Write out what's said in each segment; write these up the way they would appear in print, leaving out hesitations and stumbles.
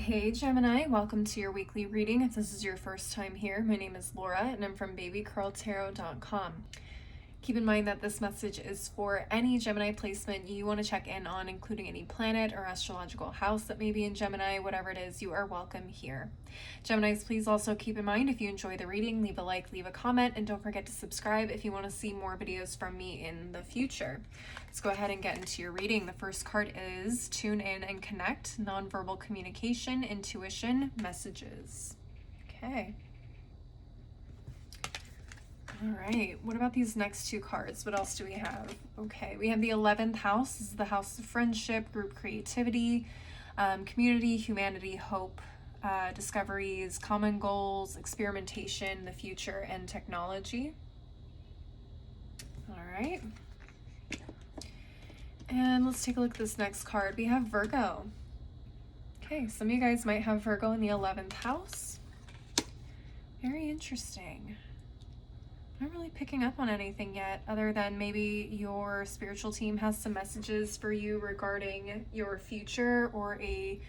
Hey Gemini, welcome to your weekly reading. If this is your first time here, my name is Laura and I'm from babycurltarot.com. Keep in mind that this message is for any Gemini placement you want to check in on, including any planet or astrological house that may be in Gemini. Whatever it is, you are welcome here. Geminis, please also keep in mind, if you enjoy the reading, leave a like, leave a comment, and don't forget to subscribe if you want to see more videos from me in the future. Let's go ahead and get into your reading. The first card is Tune In and Connect, Nonverbal Communication, Intuition, Messages. Okay. All right, what about these next two cards? What else do we have? Okay, we have the 11th house. This is the house of friendship, group creativity, community, humanity, hope, discoveries, common goals, experimentation, the future, and technology. All right. And let's take a look at this next card. We have Virgo. Okay, some of you guys might have Virgo in the 11th house. Very interesting. Not really picking up on anything yet, other than maybe your spiritual team has some messages for you regarding your future, or a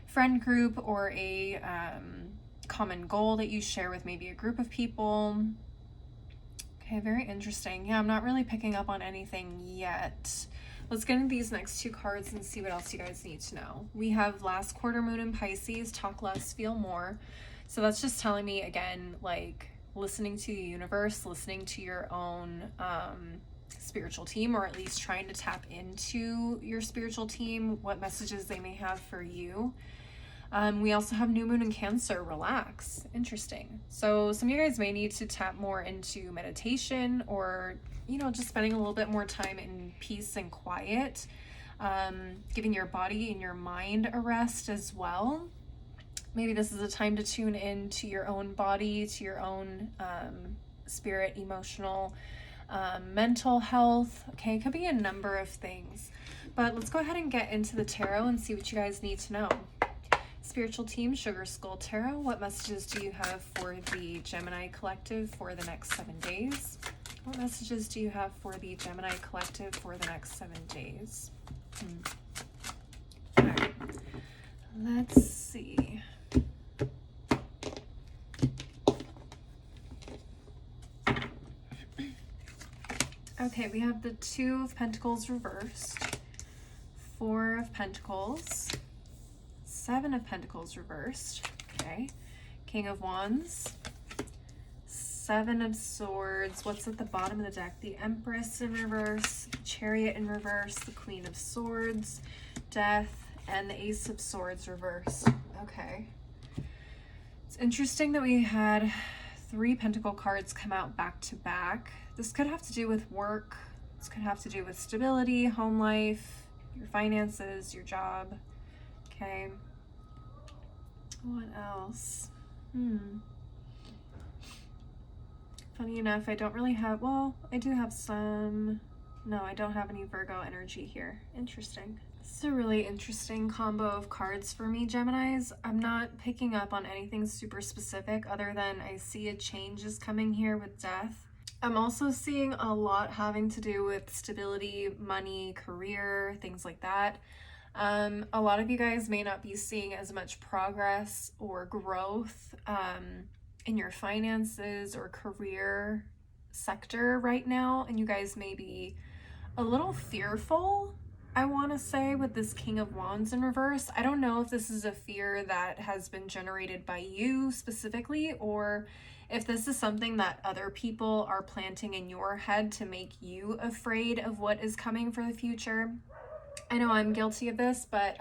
friend group, or a common goal that you share with maybe a group of people. Okay, very interesting. Yeah, I'm not really picking up on anything yet. Let's get into these next two cards and see what else you guys need to know. We have last quarter moon in Pisces, talk less, feel more. So that's just telling me, again, like, listening to the universe, listening to your own spiritual team, or at least trying to tap into your spiritual team, what messages they may have for you. We also have new moon in Cancer, relax. Interesting. So some of you guys may need to tap more into meditation, or, you know, just spending a little bit more time in peace and quiet, giving your body and your mind a rest as well. Maybe this is a time to tune in to your own body, to your own spirit, emotional, mental health. Okay, it could be a number of things. But let's go ahead and get into the tarot and see what you guys need to know. Spiritual team, Sugar Skull Tarot, what messages do you have for the Gemini Collective for the next 7 days? What messages do you have for the Gemini Collective for the next 7 days? All right, let's see. Okay, we have the Two of Pentacles reversed, Four of Pentacles, Seven of Pentacles reversed, okay, King of Wands, Seven of Swords. What's at the bottom of the deck? The Empress in reverse, Chariot in reverse, the Queen of Swords, Death, and the Ace of Swords reversed. Okay. It's interesting that we had 3 Pentacle cards come out back to back. This could have to do with work. This could have to do with stability, home life, your finances, your job. Okay. What else? Funny enough, I don't really have, well, I do have some, no, I don't have any Virgo energy here. Interesting. This is a really interesting combo of cards for me, Geminis. I'm not picking up on anything super specific, other than I see a change is coming here with Death. I'm also seeing a lot having to do with stability, money, career, things like that. A lot of you guys may not be seeing as much progress or growth in your finances or career sector right now, and you guys may be a little fearful, I want to say, with this King of Wands in reverse. I don't know if this is a fear that has been generated by you specifically, or if this is something that other people are planting in your head to make you afraid of what is coming for the future. I know I'm guilty of this, but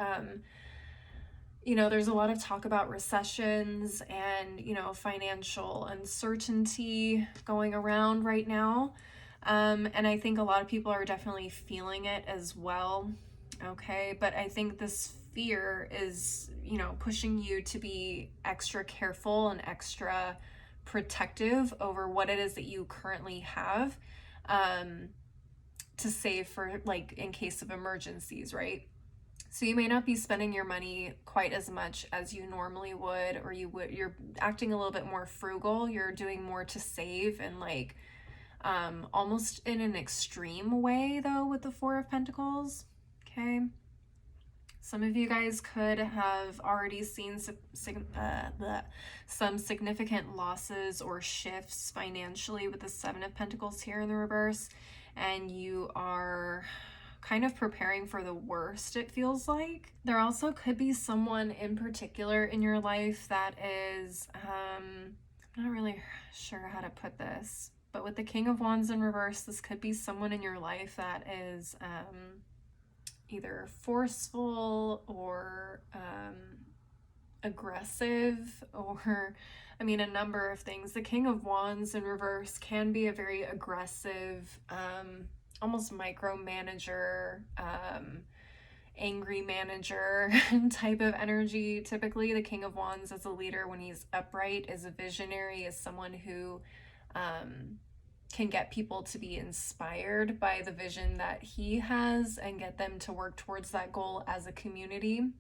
you know, there's a lot of talk about recessions and, you know, financial uncertainty going around right now. And I think a lot of people are definitely feeling it as well. Okay, but I think this fear is, you know, pushing you to be extra careful and extra protective over what it is that you currently have, to save for, like, in case of emergencies, right? So you may not be spending your money quite as much as you normally would, or you're acting a little bit more frugal. You're doing more to save, and like almost in an extreme way though with the Four of Pentacles. Okay. Some of you guys could have already seen some significant losses or shifts financially with the Seven of Pentacles here in the reverse, and you are kind of preparing for the worst, it feels like. There also could be someone in particular in your life that is, I'm not really sure how to put this, but with the King of Wands in reverse, this could be someone in your life that is either forceful or aggressive, or I mean, a number of things. The King of Wands in reverse can be a very aggressive, almost micromanager, angry manager type of energy. Typically, the King of Wands as a leader, when he's upright, is a visionary, is someone who can get people to be inspired by the vision that he has and get them to work towards that goal as a community.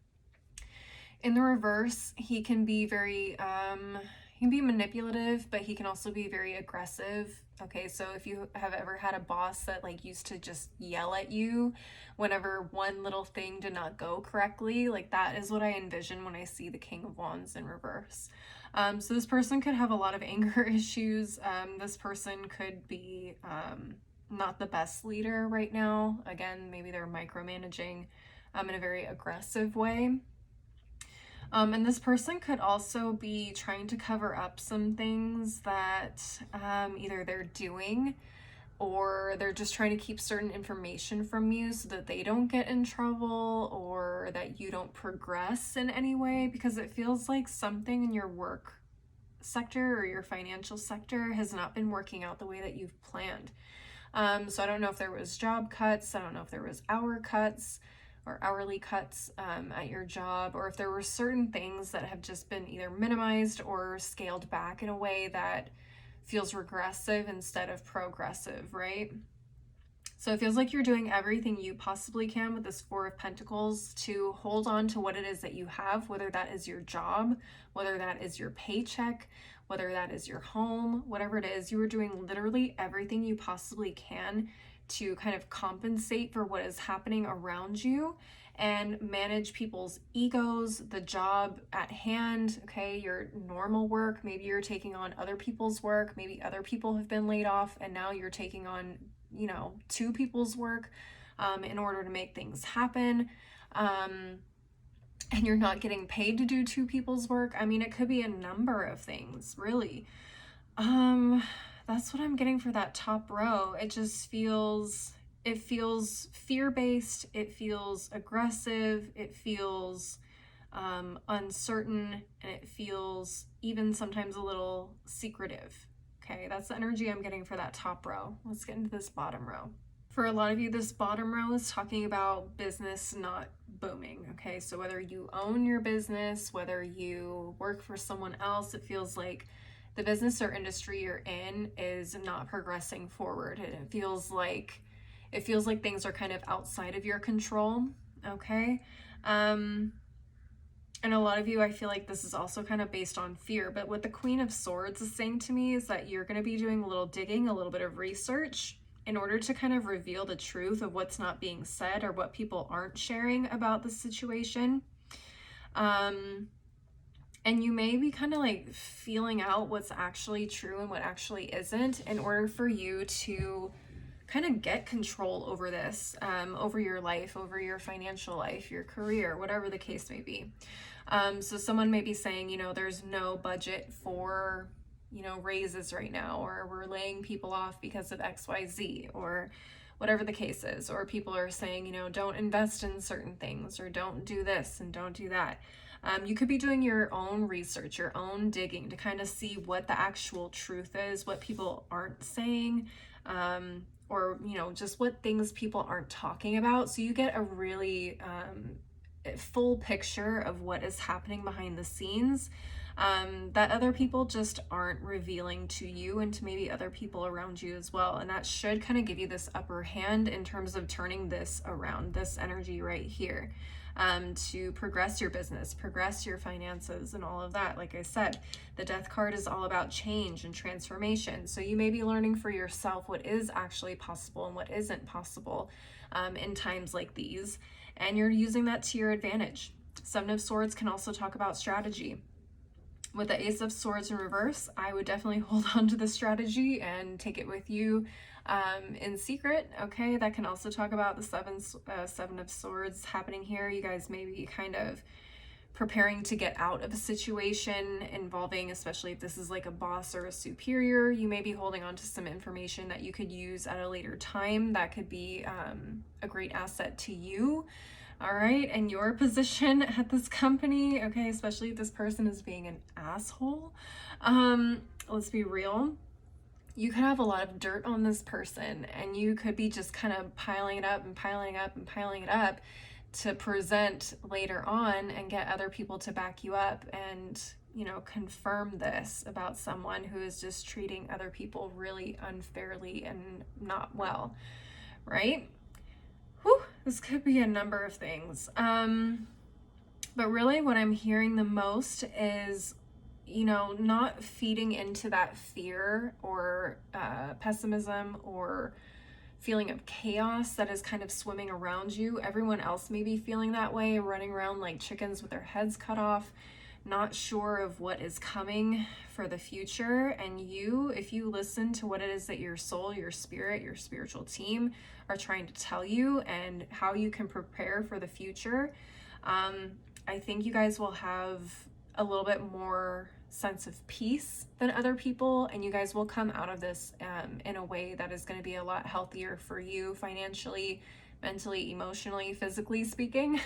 In the reverse, he can be very, he can be manipulative, but he can also be very aggressive. Okay, so if you have ever had a boss that like used to just yell at you whenever one little thing did not go correctly, like that is what I envision when I see the King of Wands in reverse. So this person could have a lot of anger issues. This person could be not the best leader right now. Again, maybe they're micromanaging in a very aggressive way. And this person could also be trying to cover up some things that either they're doing or they're just trying to keep certain information from you so that they don't get in trouble or that you don't progress in any way, because it feels like something in your work sector or your financial sector has not been working out the way that you've planned. So I don't know if there was job cuts, I don't know if there was hour cuts or hourly cuts at your job, or if there were certain things that have just been either minimized or scaled back in a way that feels regressive instead of progressive, right? So it feels like you're doing everything you possibly can with this Four of Pentacles to hold on to what it is that you have, whether that is your job, whether that is your paycheck, whether that is your home, whatever it is. You are doing literally everything you possibly can to kind of compensate for what is happening around you and manage people's egos, the job at hand, okay, your normal work. Maybe you're taking on other people's work. Maybe other people have been laid off and now you're taking on, you know, two people's work in order to make things happen. And you're not getting paid to do two people's work. I mean, it could be a number of things, really. That's what I'm getting for that top row. It just feels, it feels fear-based, it feels aggressive, it feels uncertain, and it feels even sometimes a little secretive. Okay, that's the energy I'm getting for that top row. Let's get into this bottom row. For a lot of you, this bottom row is talking about business not booming. Okay, so whether you own your business, whether you work for someone else, it feels like the business or industry you're in is not progressing forward. It feels like things are kind of outside of your control. Okay. And a lot of you, I feel like this is also kind of based on fear, but what the Queen of Swords is saying to me is that you're going to be doing a little digging, a little bit of research in order to kind of reveal the truth of what's not being said or what people aren't sharing about the situation. And you may be kind of like feeling out what's actually true and what actually isn't in order for you to kind of get control over this, over your life, over your financial life, your career, whatever the case may be. So someone may be saying, you know, there's no budget for, you know, raises right now, or we're laying people off because of XYZ, or whatever the case is. Or people are saying, you know, don't invest in certain things, or don't do this and don't do that. You could be doing your own research, your own digging to kind of see what the actual truth is, what people aren't saying, or, you know, just what things people aren't talking about. So you get a really full picture of what is happening behind the scenes that other people just aren't revealing to you and to maybe other people around you as well. And that should kind of give you this upper hand in terms of turning this around, this energy right here. To progress your business, progress your finances, and all of that. Like I said, the Death card is all about change and transformation. So you may be learning for yourself what is actually possible and what isn't possible in times like these. and you're using that to your advantage. Seven of Swords can also talk about strategy. With the Ace of Swords in reverse, I would definitely hold on to the strategy and take it with you in secret. Okay, that can also talk about the Seven of Swords happening here. You guys may be kind of preparing to get out of a situation involving, especially if this is like a boss or a superior, you may be holding on to some information that you could use at a later time that could be a great asset to you. All right, and your position at this company, okay, especially if this person is being an asshole. Let's be real. You could have a lot of dirt on this person, and you could be just kind of piling it up and piling it up and piling it up to present later on and get other people to back you up and, you know, confirm this about someone who is just treating other people really unfairly and not well, right? Whew, this could be a number of things. But really what I'm hearing the most is, you know, not feeding into that fear or pessimism or feeling of chaos that is kind of swimming around you. Everyone else may be feeling that way, running around like chickens with their heads cut off, not sure of what is coming for the future. And you, if you listen to what it is that your soul, your spirit, your spiritual team are trying to tell you and how you can prepare for the future, I think you guys will have a little bit more sense of peace than other people, and you guys will come out of this in a way that is going to be a lot healthier for you financially, mentally, emotionally, physically speaking.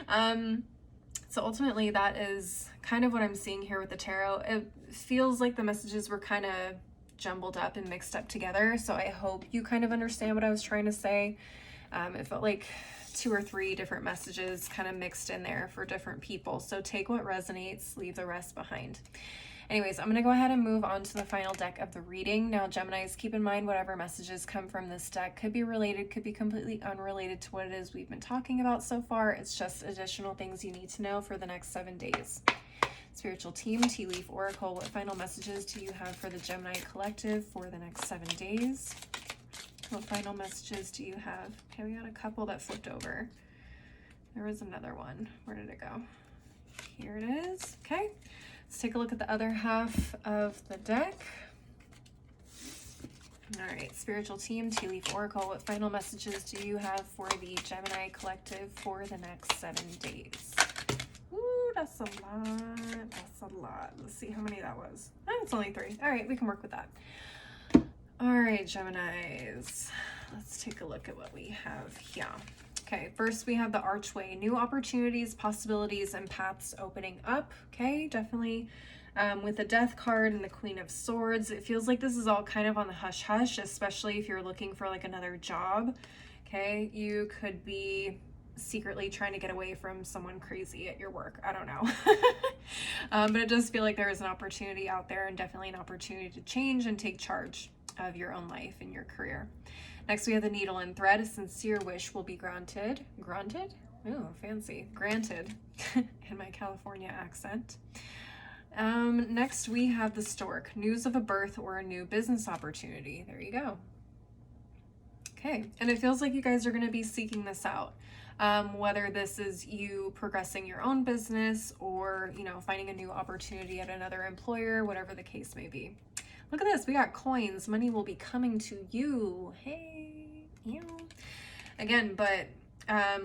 So ultimately that is kind of what I'm seeing here with the tarot. It feels like the messages were kind of jumbled up and mixed up together, so I hope you kind of understand what I was trying to say. It felt like 2 or 3 different messages kind of mixed in there for different people. So take what resonates, leave the rest behind. Anyways, I'm going to go ahead and move on to the final deck of the reading. Now, Geminis, keep in mind whatever messages come from this deck could be related, could be completely unrelated to what it is we've been talking about so far. It's just additional things you need to know for the next 7 days. Spiritual team, Tea Leaf Oracle, what final messages do you have for the Gemini collective for the next 7 days? What final messages do you have? Okay, we got a couple that flipped over. There was another one. Where did it go? Here it is. Okay, let's take a look at the other half of the deck. All right, spiritual team, Tea Leaf Oracle, what final messages do you have for the Gemini collective for the next 7 days? Ooh, that's a lot. That's a lot. Let's see how many that was. Oh, it's only 3. All right, we can work with that. All right, Geminis, let's take a look at what we have here. Okay, first we have the Archway, new opportunities, possibilities, and paths opening up. Okay, definitely with the Death card and the Queen of Swords, it feels like this is all kind of on the hush-hush, especially if you're looking for like another job. Okay, you could be secretly trying to get away from someone crazy at your work. I don't know. But it does feel like there is an opportunity out there, and definitely an opportunity to change and take charge of your own life and your career. Next, we have the Needle and Thread. A sincere wish will be granted. Granted? Oh, fancy. Granted in my California accent. Next, we have the Stork. News of a birth or a new business opportunity. There you go. Okay, and it feels like you guys are going to be seeking this out. Whether this is you progressing your own business or, you know, finding a new opportunity at another employer, whatever the case may be. Look at this, we got coins. Money will be coming to you. Hey, you. Again, but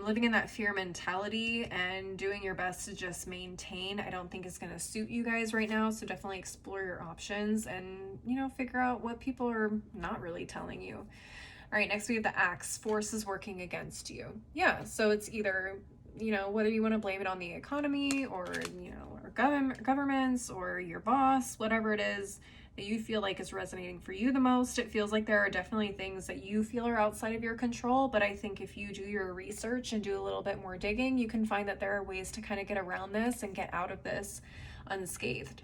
living in that fear mentality and doing your best to just maintain, I don't think is going to suit you guys right now. So definitely explore your options and, you know, figure out what people are not really telling you. All right, next we have the Axe. Forces working against you. Yeah, so it's either, you know, whether you want to blame it on the economy or, you know, or governments or your boss, whatever it is that you feel like is resonating for you the most. It feels like there are definitely things that you feel are outside of your control, but I think if you do your research and do a little bit more digging, you can find that there are ways to kind of get around this and get out of this unscathed.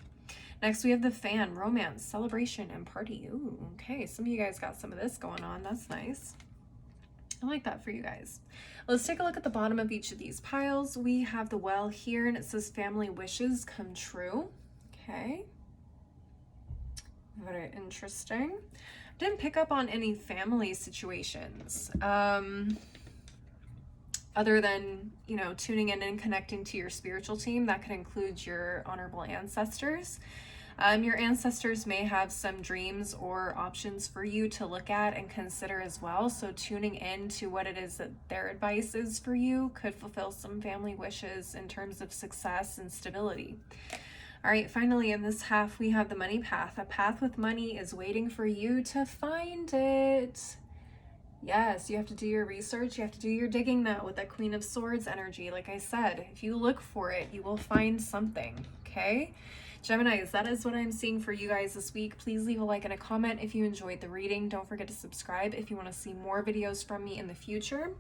Next, we have the Fan, romance, celebration, and party. Ooh, okay, some of you guys got some of this going on. That's nice. I like that for you guys. Let's take a look at the bottom of each of these piles. We have the Well here, and it says family wishes come true. Okay. Very interesting. Didn't pick up on any family situations. other than, you know, tuning in and connecting to your spiritual team, that could include your honorable ancestors. Your ancestors may have some dreams or options for you to look at and consider as well. So tuning in to what it is that their advice is for you could fulfill some family wishes in terms of success and stability. All right, finally in this half, we have the money path. A path with money is waiting for you to find it. Yes, you have to do your research. You have to do your digging though with that Queen of Swords energy. Like I said, if you look for it, you will find something, okay? Geminis, that is what I'm seeing for you guys this week. Please leave a like and a comment if you enjoyed the reading. Don't forget to subscribe if you want to see more videos from me in the future.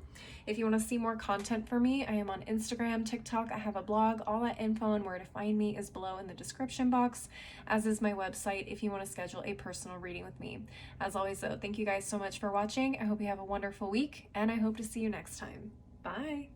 If you want to see more content from me, I am on Instagram, TikTok, I have a blog. All that info and where to find me is below in the description box, as is my website if you want to schedule a personal reading with me. As always though, thank you guys so much for watching. I hope you have a wonderful week and I hope to see you next time. Bye.